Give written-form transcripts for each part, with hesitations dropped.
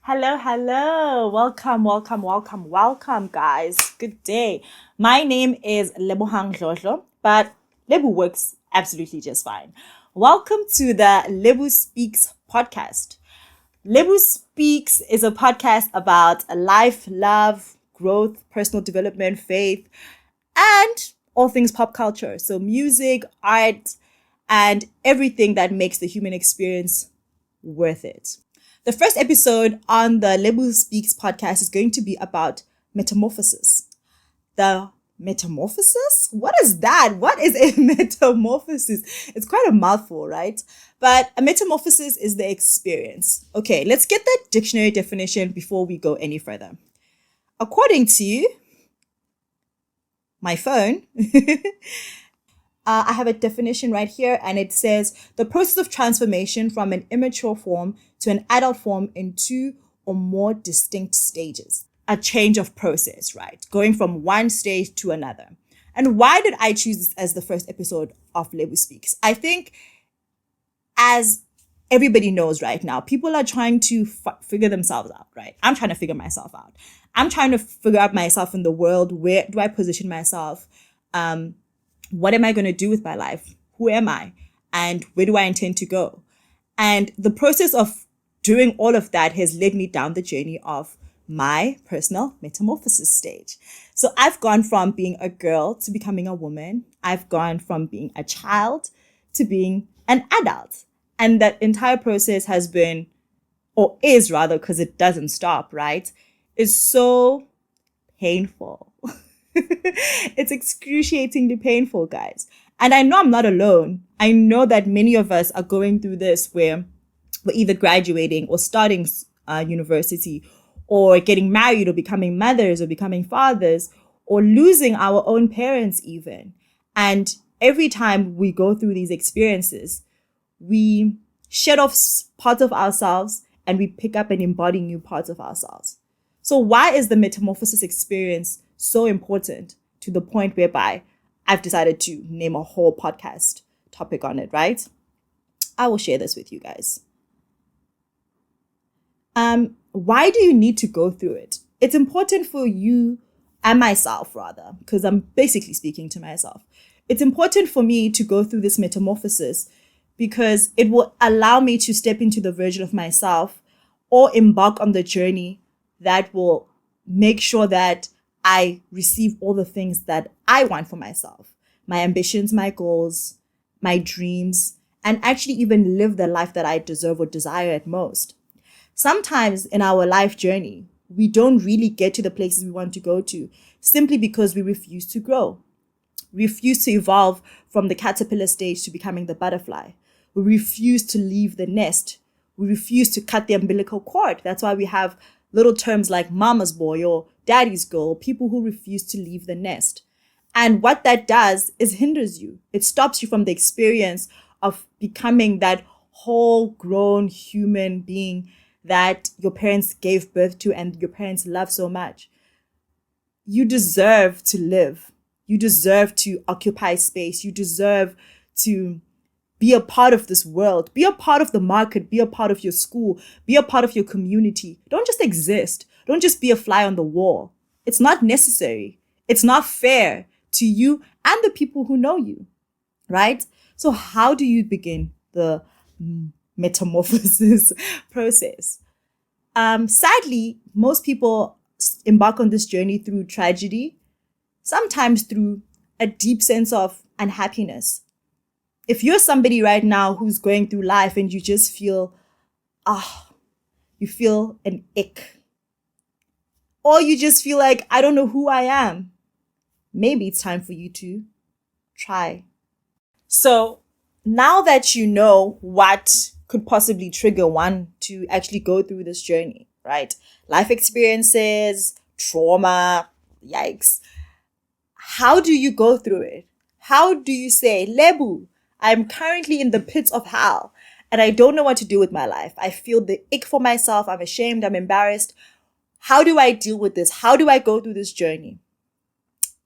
Hello, hello. Welcome, guys. Good day. My name is Lebohang Dlodlo, but Lebu works absolutely just fine. Welcome to the Lebu Speaks podcast. Lebu Speaks is a podcast about life, love, growth, personal development, faith, and all things pop culture. So, music, art, and everything that makes the human experience worth it. The first episode on the Lebu Speaks podcast is going to be about metamorphosis. The metamorphosis? What is that? What is a metamorphosis? It's quite a mouthful, right? But a metamorphosis is the experience. Okay, let's get the dictionary definition before we go any further. According to my phone, I have a definition right here, and it says the process of transformation from an immature form to an adult form in two or more distinct stages. A change of process, right? Going from one stage to another. And why did I choose this as the first episode of Lebu Speaks? I think, as everybody knows right now, people are trying to figure themselves out, right? I'm trying to figure myself out. I'm trying to figure out myself in the world. Where do I position myself? What am I going to do with my life? Who am I? And where do I intend to go? And the process of doing all of that has led me down the journey of my personal metamorphosis stage. So I've gone from being a girl to becoming a woman. I've gone from being a child to being an adult. And that entire process has been, or is rather, because it doesn't stop, right? Is so painful. It's excruciatingly painful, guys. And I know I'm not alone. I know that many of us are going through this where we're either graduating or starting university or getting married or becoming mothers or becoming fathers or losing our own parents even. And every time we go through these experiences, we shed off parts of ourselves and we pick up and embody new parts of ourselves. So why is the metamorphosis experience so important to the point whereby I've decided to name a whole podcast topic on it, right? I will share this with you guys. Why do you need to go through it? It's important for you and myself, rather, because I'm basically speaking to myself. It's important for me to go through this metamorphosis because it will allow me to step into the version of myself or embark on the journey that will make sure that I receive all the things that I want for myself, my ambitions, my goals, my dreams, and actually even live the life that I deserve or desire at most. Sometimes in our life journey, we don't really get to the places we want to go to simply because we refuse to grow. We refuse to evolve from the caterpillar stage to becoming the butterfly. We refuse to leave the nest. We refuse to cut the umbilical cord. That's why we have little terms like mama's boy or daddy's girl, people who refuse to leave the nest. And what that does is hinders you. It stops you from the experience of becoming that whole grown human being that your parents gave birth to and your parents love so much. You deserve to live. You deserve to occupy space. You deserve to be a part of this world. Be a part of the market. Be a part of your school. Be a part of your community. Don't just exist. Don't just be a fly on the wall. It's not necessary. It's not fair to you and the people who know you, right? So how do you begin the metamorphosis process? Sadly, most people embark on this journey through tragedy, sometimes through a deep sense of unhappiness. If you're somebody right now who's going through life and you just feel, you feel an ick, or you just feel like, I don't know who I am, maybe it's time for you to try. So now that you know what could possibly trigger one to actually go through this journey, right? Life experiences, trauma, yikes. How do you go through it? How do you say, Lebu, I'm currently in the pits of hell and I don't know what to do with my life. I feel the ick for myself. I'm ashamed. I'm embarrassed. How do I deal with this? How do I go through this journey?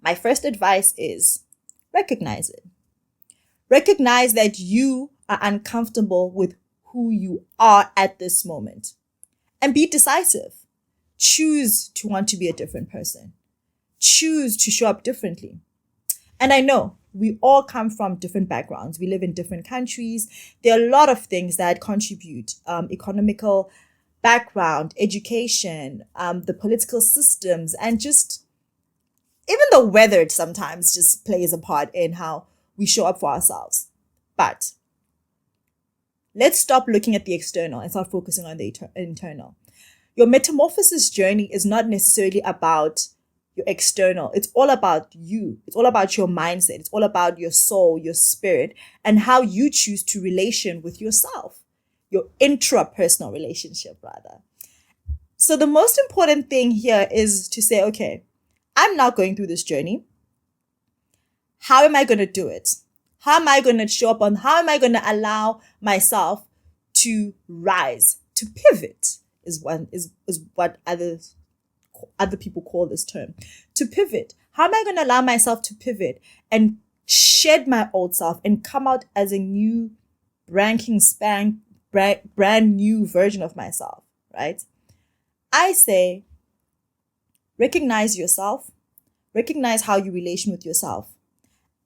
My first advice is recognize it. Recognize that you are uncomfortable with who you are at this moment. and be decisive. Choose to want to be a different person. Choose to show up differently. And I know we all come from different backgrounds. We live in different countries. There are a lot of things that contribute, economical background, education, the political systems, and just even the weather sometimes just plays a part in how we show up for ourselves. But let's stop looking at the external and start focusing on the internal. Your metamorphosis journey is not necessarily about your external. It's all about you. It's all about your mindset. It's all about your soul, your spirit, and how you choose to relation with yourself, your intrapersonal relationship, rather. So the most important thing here is to say, okay, I'm now going through this journey. How am I going to do it? How am I going to show up how am I going to allow myself to rise, to pivot is what other people call this term, to pivot. How am I going to allow myself to pivot and shed my old self and come out as a new brand new version of myself, right? I say, recognize yourself, recognize how you relation with yourself,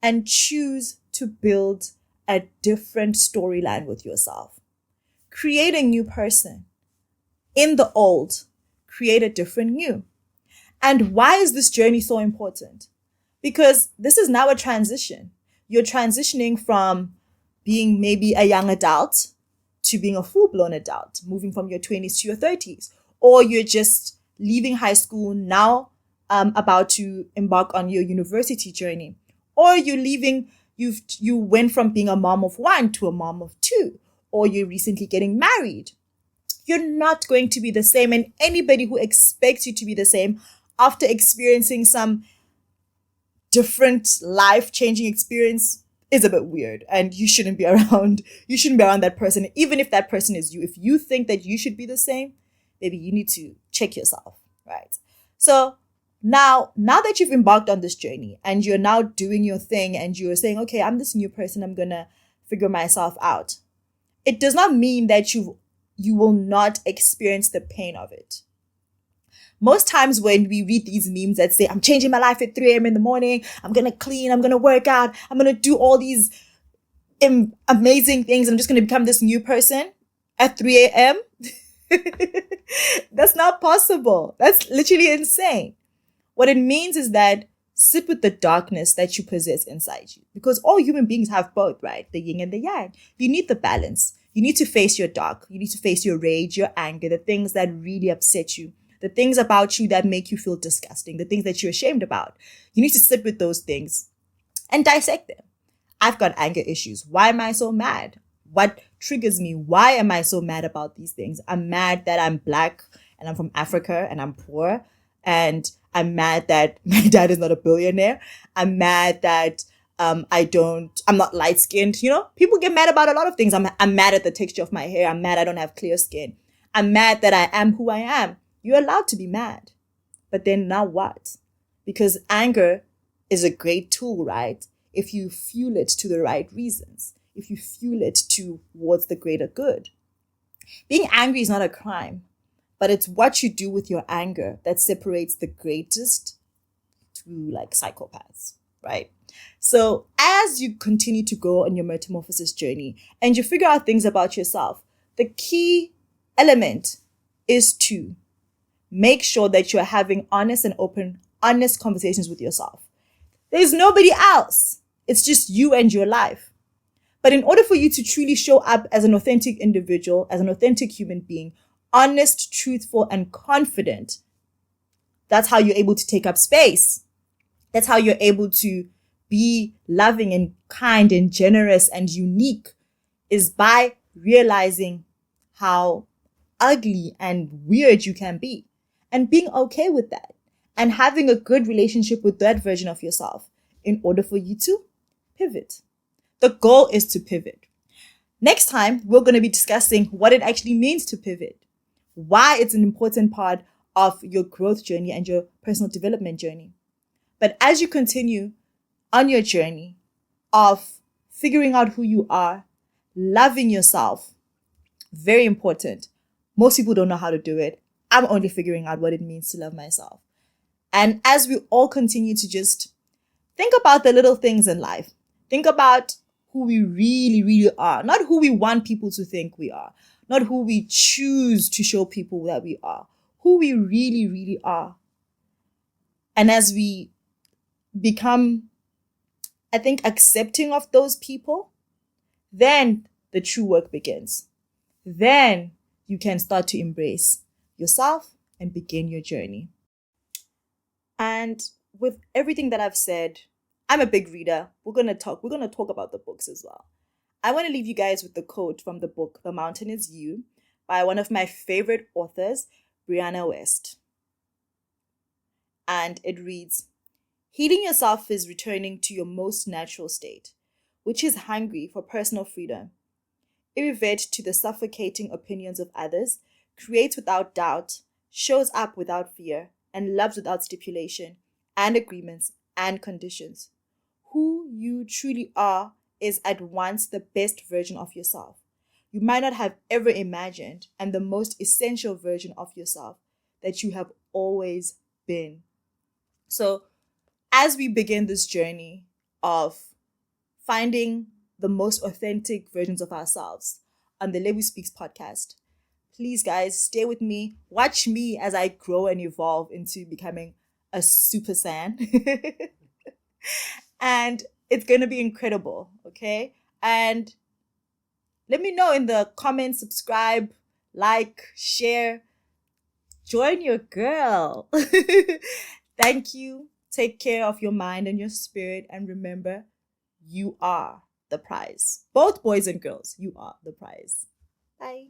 and choose to build a different storyline with yourself. Create a new person. In the old, create a different new. And why is this journey so important? Because this is now a transition. You're transitioning from being maybe a young adult to being a full-blown adult, moving from your 20s to your 30s. Or you're just leaving high school now, about to embark on your university journey. Or you went from being a mom of one to a mom of two. Or you're recently getting married. You're not going to be the same. And anybody who expects you to be the same after experiencing some different life-changing experience is a bit weird. And you shouldn't be around that person. Even if that person is you. If you think that you should be the same, maybe you need to check yourself, right? So now that you've embarked on this journey and you're now doing your thing and you're saying, okay, I'm this new person, I'm going to figure myself out. It does not mean that you will not experience the pain of it. Most times when we read these memes that say, I'm changing my life at 3 a.m. in the morning, I'm going to clean, I'm going to work out, I'm going to do all these amazing things, I'm just going to become this new person at 3 a.m. That's not possible. That's literally insane. What it means is that sit with the darkness that you possess inside you. Because all human beings have both, right? The yin and the yang. You need the balance. You need to face your dark. You need to face your rage, your anger, the things that really upset you, the things about you that make you feel disgusting, the things that you're ashamed about. You need to sit with those things and dissect them. I've got anger issues. Why am I so mad? What triggers me? Why am I so mad about these things? I'm mad that I'm Black and I'm from Africa and I'm poor. And I'm mad that my dad is not a billionaire. I'm mad that I'm not light skinned. You know, people get mad about a lot of things. I'm mad at the texture of my hair. I'm mad I don't have clear skin. I'm mad that I am who I am. You're allowed to be mad. But then now what? Because anger is a great tool, right? If you fuel it to the right reasons, if you fuel it towards the greater good. Being angry is not a crime, but it's what you do with your anger that separates the greatest to like psychopaths, right? So as you continue to go on your metamorphosis journey and you figure out things about yourself, the key element is to make sure that you're having honest conversations with yourself. There's nobody else. It's just you and your life. But in order for you to truly show up as an authentic individual, as an authentic human being, honest, truthful, and confident, that's how you're able to take up space. That's how you're able to be loving and kind and generous and unique, is by realizing how ugly and weird you can be and being okay with that and having a good relationship with that version of yourself in order for you to pivot. The goal is to pivot. Next time, we're going to be discussing what it actually means to pivot, why it's an important part of your growth journey and your personal development journey. But as you continue on your journey of figuring out who you are, loving yourself, very important, Most people don't know how to do it. I'm only figuring out what it means to love myself. And as we all continue to just think about the little things in life, think about who we really, really are, not who we want people to think we are, not who we choose to show people that we are, who we really, really are. And as we become, I think, accepting of those people, then the true work begins. Then you can start to embrace yourself and begin your journey. And with everything that I've said, I'm a big reader. We're gonna talk about the books as well. I want to leave you guys with the quote from the book The Mountain Is You by one of my favorite authors, Brianna West. And it reads, "Healing yourself is returning to your most natural state, which is hungry for personal freedom. It reverts to the suffocating opinions of others, creates without doubt, shows up without fear, and loves without stipulation and agreements and conditions. Who you truly are is at once the best version of yourself you might not have ever imagined, and the most essential version of yourself that you have always been." So, as we begin this journey of finding the most authentic versions of ourselves on the Lebu Speaks podcast, please, guys, stay with me. Watch me as I grow and evolve into becoming a super Saiyan. And it's going to be incredible, okay? And let me know in the comments, subscribe, like, share. Join your girl. Thank you. Take care of your mind and your spirit. And remember, you are the prize. Both boys and girls, you are the prize. Bye.